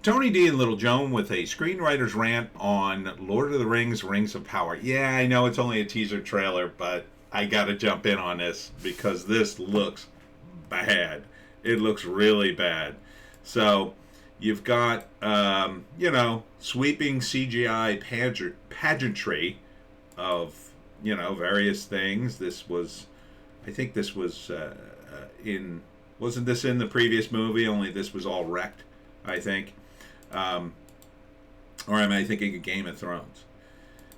Tony D and Little Joan with a screenwriter's rant on Lord of the Rings, Rings of Power. Yeah, I know it's only a teaser trailer, but I gotta jump in on this because this looks bad. It looks really bad. So, you've got, sweeping CGI pageantry of, various things. I think this was wasn't this in the previous movie? Only this was all wrecked, I think. Or am I thinking of Game of Thrones?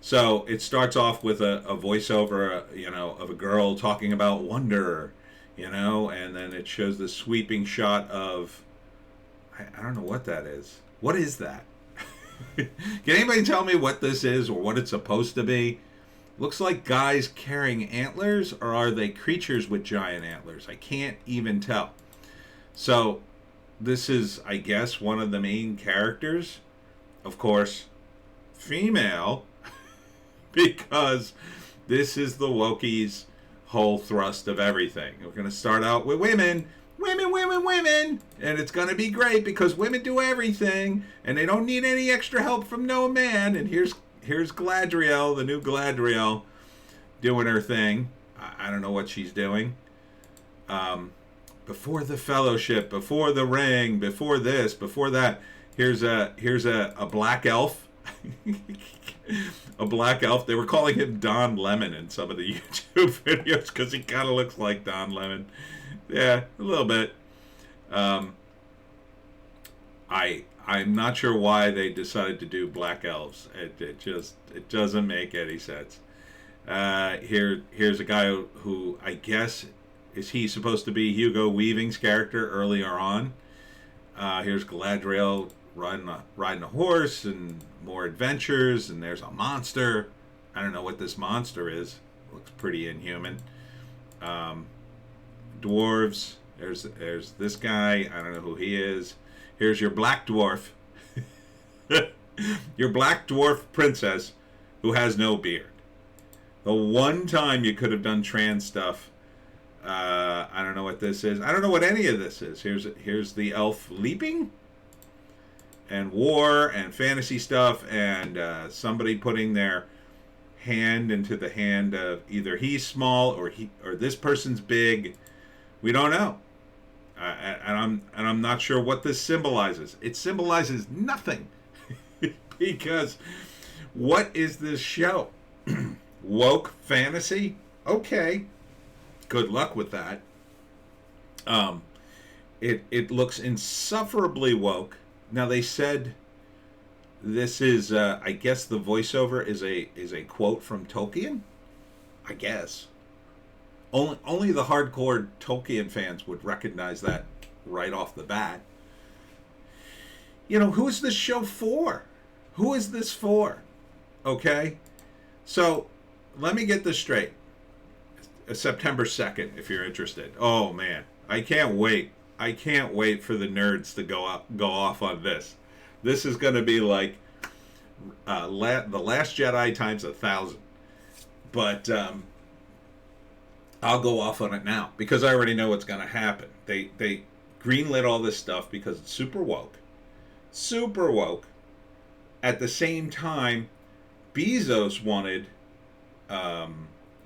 So it starts off with a voiceover, of a girl talking about wonder, and then it shows the sweeping shot of, I don't know what that is. What is that? Can anybody tell me what this is or what it's supposed to be? Looks like guys carrying antlers, or are they creatures with giant antlers? I can't even tell. So this is, I guess, one of the main characters. Of course, female, because this is the Wokies' whole thrust of everything. We're going to start out with women, and it's going to be great because women do everything, and they don't need any extra help from no man. And here's Galadriel, the new Galadriel, doing her thing. I don't know what she's doing. Before the Fellowship, before the Ring, before this, before that. Here's a black elf. A black elf. They were calling him Don Lemon in some of the YouTube videos because he kind of looks like Don Lemon. Yeah, a little bit. I'm not sure why they decided to do black elves. It doesn't make any sense. Here's a guy who I guess is he supposed to be Hugo Weaving's character earlier on. Here's Galadriel riding a horse and more adventures, and there's a monster. I don't know what this monster is. Looks pretty inhuman. Dwarves. There's this guy. I don't know who he is. Here's your black dwarf. Your black dwarf princess who has no beard. The one time you could have done trans stuff. I don't know what this is. I don't know what any of this is. Here's the elf leaping, and war and fantasy stuff, and somebody putting their hand into the hand of either he's small or this person's big. We don't know, and I'm not sure what this symbolizes. It symbolizes nothing because what is this show? Woke fantasy? Okay. Good luck with that. It looks insufferably woke. Now they said this is I guess the voiceover is a quote from Tolkien. I guess. Only the hardcore Tolkien fans would recognize that right off the bat. Who is this show for? Who is this for? Okay? So, let me get this straight. September 2nd, if you're interested. Oh man, I can't wait. I can't wait for the nerds to go off on this. This is going to be like The Last Jedi times 1,000. But I'll go off on it now because I already know what's going to happen. They greenlit all this stuff because it's super woke. Super woke. At the same time, Bezos wanted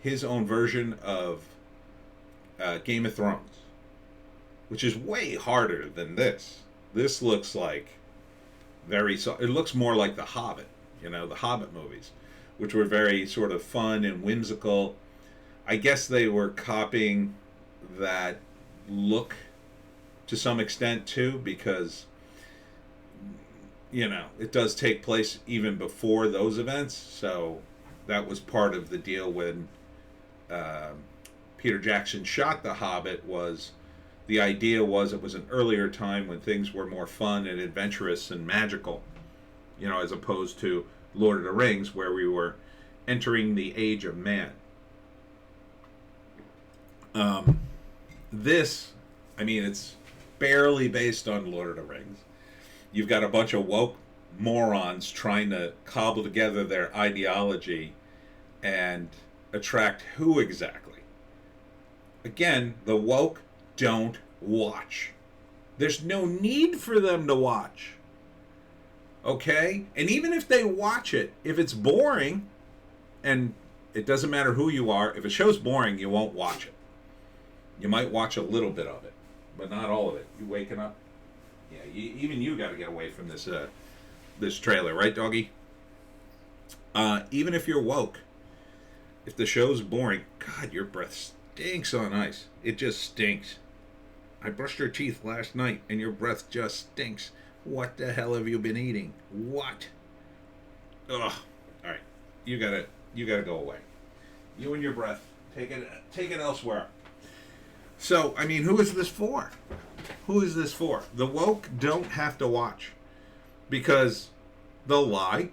his own version of Game of Thrones, which is way harder than this. This looks like it looks more like The Hobbit, the Hobbit movies, which were very sort of fun and whimsical. I guess they were copying that look to some extent too, because it does take place even before those events. So that was part of the deal when Peter Jackson shot The Hobbit. The idea was it was an earlier time when things were more fun and adventurous and magical, as opposed to Lord of the Rings, where we were entering the age of man. It's barely based on Lord of the Rings. You've got a bunch of woke morons trying to cobble together their ideology and attract who exactly? Again, the woke don't watch. There's no need for them to watch. Okay? And even if they watch it, if it's boring, and it doesn't matter who you are, if a show's boring, you won't watch it. You might watch a little bit of it, but not all of it. You waking up? Yeah, even you got to get away from this trailer, right, doggy? Even if you're woke, if the show's boring, God, your breath stinks on ice. It just stinks. I brushed your teeth last night, and your breath just stinks. What the hell have you been eating? What? Ugh. All right, you gotta go away. You and your breath, take it elsewhere. So, I mean, who is this for? Who is this for? The woke don't have to watch because they'll lie,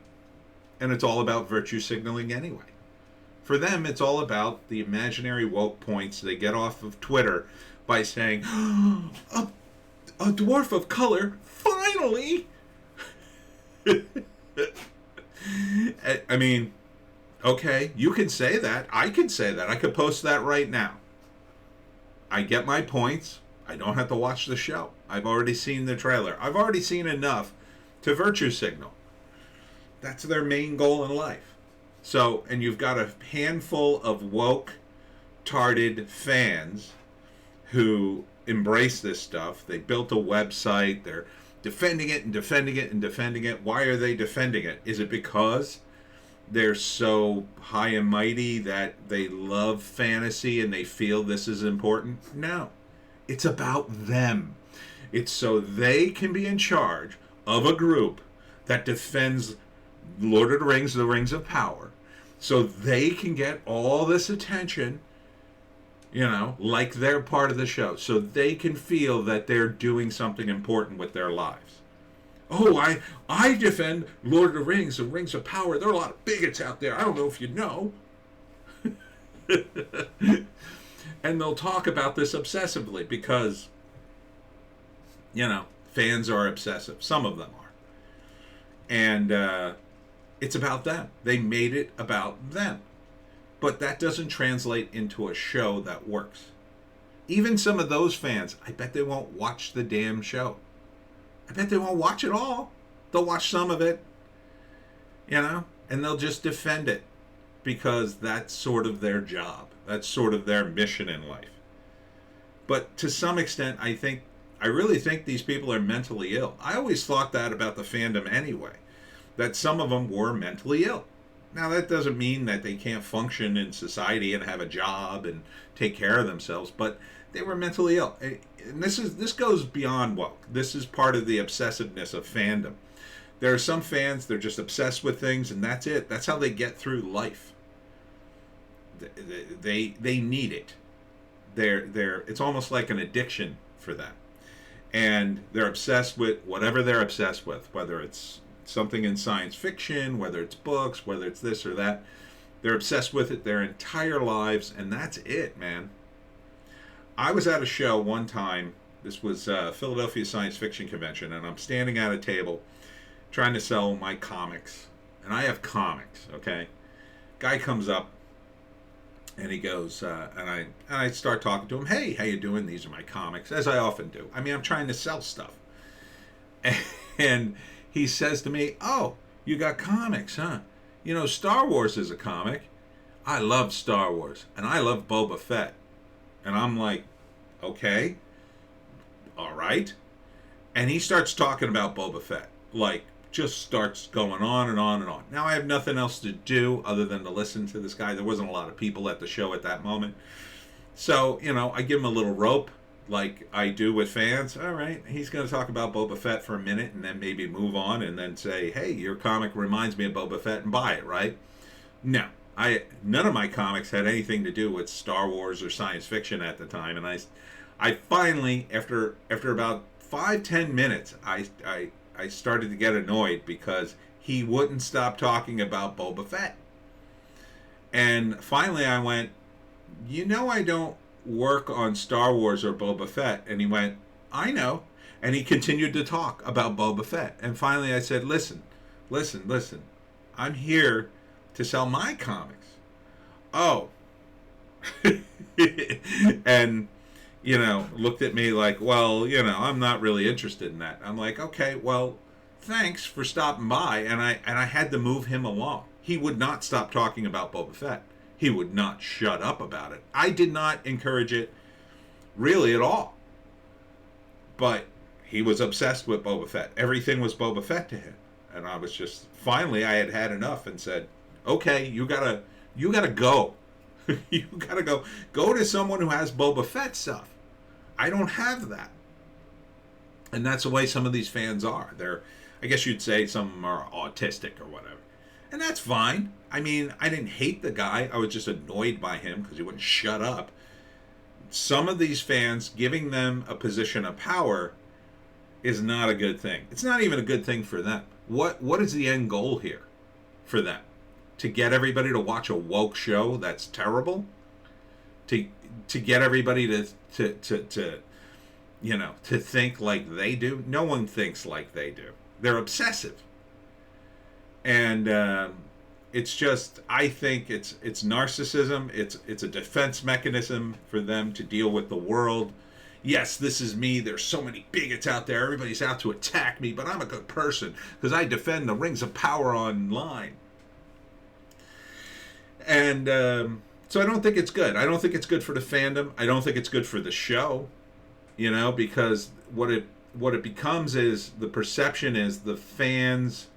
and it's all about virtue signaling anyway. For them, it's all about the imaginary woke points they get off of Twitter by saying, a dwarf of color, finally! I mean, okay, you can say that. I can say that. I could post that right now. I get my points. I don't have to watch the show. I've already seen the trailer. I've already seen enough to virtue signal. That's their main goal in life. So, and you've got a handful of woke, tarded fans who embrace this stuff. They built a website. They're defending it and defending it and defending it. Why are they defending it? Is it because they're so high and mighty that they love fantasy and they feel this is important? No. It's about them. It's so they can be in charge of a group that defends Lord of the Rings of Power, so they can get all this attention, like they're part of the show, so they can feel that they're doing something important with their lives. Oh, I defend Lord of the Rings and Rings of Power. There are a lot of bigots out there. I don't know if you know. And they'll talk about this obsessively because, fans are obsessive. Some of them are. And it's about them. They made it about them. But that doesn't translate into a show that works. Even some of those fans, I bet they won't watch the damn show. I bet they won't watch it all. They'll watch some of it, and they'll just defend it because that's sort of their job. That's sort of their mission in life. But to some extent, I really think these people are mentally ill. I always thought that about the fandom anyway, that some of them were mentally ill. Now, that doesn't mean that they can't function in society and have a job and take care of themselves, but they were mentally ill. And this goes beyond woke. This is part of the obsessiveness of fandom. There are some fans, they're just obsessed with things, and that's it. That's how they get through life. They need it. It's almost like an addiction for them. And they're obsessed with whatever they're obsessed with, whether it's something in science fiction, whether it's books, whether it's this or that. They're obsessed with it their entire lives, and that's it, man. I was at a show one time. This was Philadelphia Science Fiction Convention, and I'm standing at a table trying to sell my comics. And I have comics, okay? Guy comes up, and he goes, and I start talking to him. Hey, how you doing? These are my comics, as I often do. I mean, I'm trying to sell stuff. And he says to me, oh, you got comics, huh? Star Wars is a comic. I love Star Wars, and I love Boba Fett. And I'm like, okay, all right. And he starts talking about Boba Fett, just starts going on and on and on. Now, I have nothing else to do other than to listen to this guy. There wasn't a lot of people at the show at that moment. So, I give him a little rope, like I do with fans. All right, he's going to talk about Boba Fett for a minute and then maybe move on and then say, hey, your comic reminds me of Boba Fett, and buy it, right? No. None of my comics had anything to do with Star Wars or science fiction at the time, and I finally, after about 5-10 minutes, I started to get annoyed because he wouldn't stop talking about Boba Fett. And finally I went, I don't work on Star Wars or Boba Fett. And he went, I know. And he continued to talk about Boba Fett. And finally I said, listen, I'm here to sell my comics. Oh. And, looked at me like, well, I'm not really interested in that. I'm like, okay, well, thanks for stopping by. And I had to move him along. He would not stop talking about Boba Fett. He would not shut up about it. I did not encourage it really at all. But he was obsessed with Boba Fett. Everything was Boba Fett to him. And I was just, finally I had had enough and said, okay, you gotta go. You gotta go. Go to someone who has Boba Fett stuff. I don't have that. And that's the way some of these fans are. I guess you'd say some of them are autistic or whatever. And that's fine. I mean, I didn't hate the guy. I was just annoyed by him because he wouldn't shut up. Some of these fans, giving them a position of power is not a good thing. It's not even a good thing for them. What is the end goal here for them? To get everybody to watch a woke show that's terrible? To get everybody to think like they do? No one thinks like they do. They're obsessive. And it's just, I think it's narcissism. It's a defense mechanism for them to deal with the world. Yes, this is me. There's so many bigots out there. Everybody's out to attack me, but I'm a good person because I defend the rings of power online. And so I don't think it's good. I don't think it's good for the fandom. I don't think it's good for the show, because what it becomes is, the perception is the fans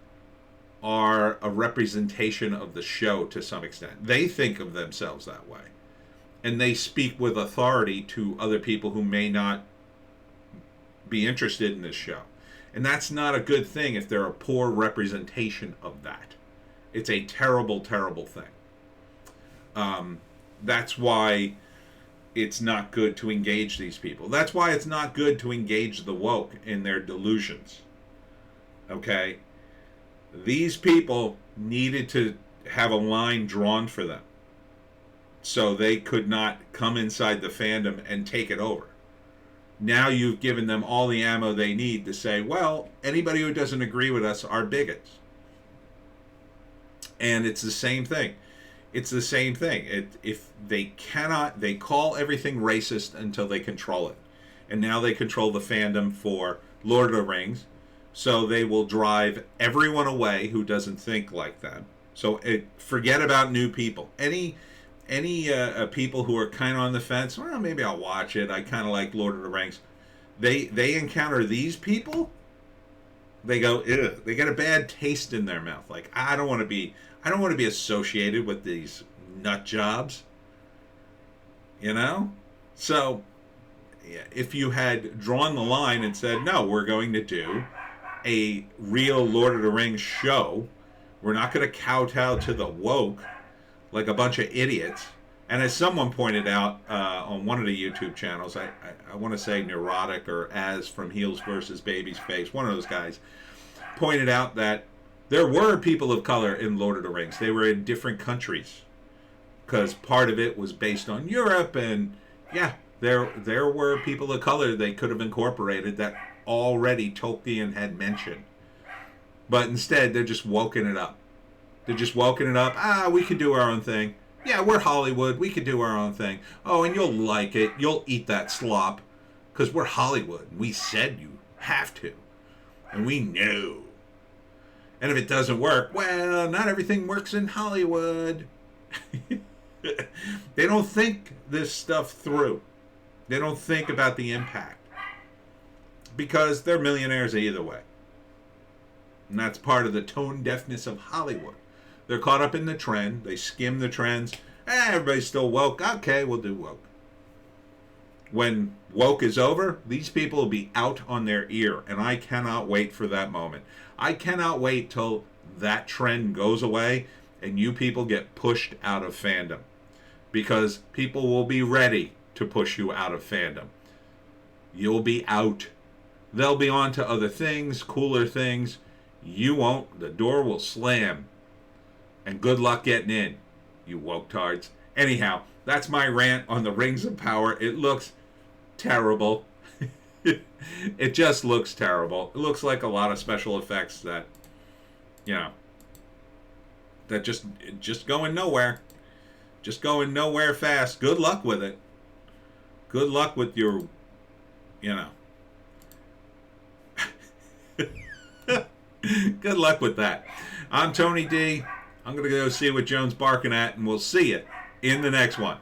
are a representation of the show to some extent. They think of themselves that way. And they speak with authority to other people who may not be interested in this show. And that's not a good thing if they're a poor representation of that. It's a terrible, terrible thing. That's why it's not good to engage these people. That's why it's not good to engage the woke in their delusions. Okay? These people needed to have a line drawn for them, so they could not come inside the fandom and take it over. Now you've given them all the ammo they need to say, well, anybody who doesn't agree with us are bigots. And it's the same thing. It's the same thing. If they cannot, they call everything racist until they control it. And now they control the fandom for Lord of the Rings, so they will drive everyone away who doesn't think like them. So forget about new people. Any people who are kind of on the fence, well, maybe I'll watch it. I kind of like Lord of the Rings. They encounter these people, they go, ew. They get a bad taste in their mouth. Like, I don't want to be associated with these nut jobs. So if you had drawn the line and said, no, we're going to do a real Lord of the Rings show. We're not going to kowtow to the woke like a bunch of idiots. And as someone pointed out on one of the YouTube channels, I want to say Neurotic or As from Heels versus Baby's Face, one of those guys, pointed out that there were people of color in Lord of the Rings. They were in different countries because part of it was based on Europe, and yeah, there were people of color they could have incorporated that already Tolkien had mentioned. But instead, they're just woken it up. They're just woken it up. We could do our own thing. Yeah, we're Hollywood. We could do our own thing. Oh, and you'll like it. You'll eat that slop because we're Hollywood. We said you have to. And we know. And if it doesn't work, well, not everything works in Hollywood. They don't think this stuff through. They don't think about the impact. Because they're millionaires either way. And that's part of the tone deafness of Hollywood. They're caught up in the trend. They skim the trends. Everybody's still woke. Okay, we'll do woke. When woke is over, these people will be out on their ear. And I cannot wait for that moment. I cannot wait till that trend goes away and you people get pushed out of fandom. Because people will be ready to push you out of fandom. You'll be out. They'll be on to other things, cooler things. You won't. The door will slam. And good luck getting in, you woke-tards. Anyhow, that's my rant on the Rings of Power. It looks terrible. It just looks terrible. It looks like a lot of special effects that, that just going nowhere. Just going nowhere fast. Good luck with it. Good luck with your, Good luck with that. I'm Tony D. I'm going to go see what Joan's barking at, and we'll see you in the next one.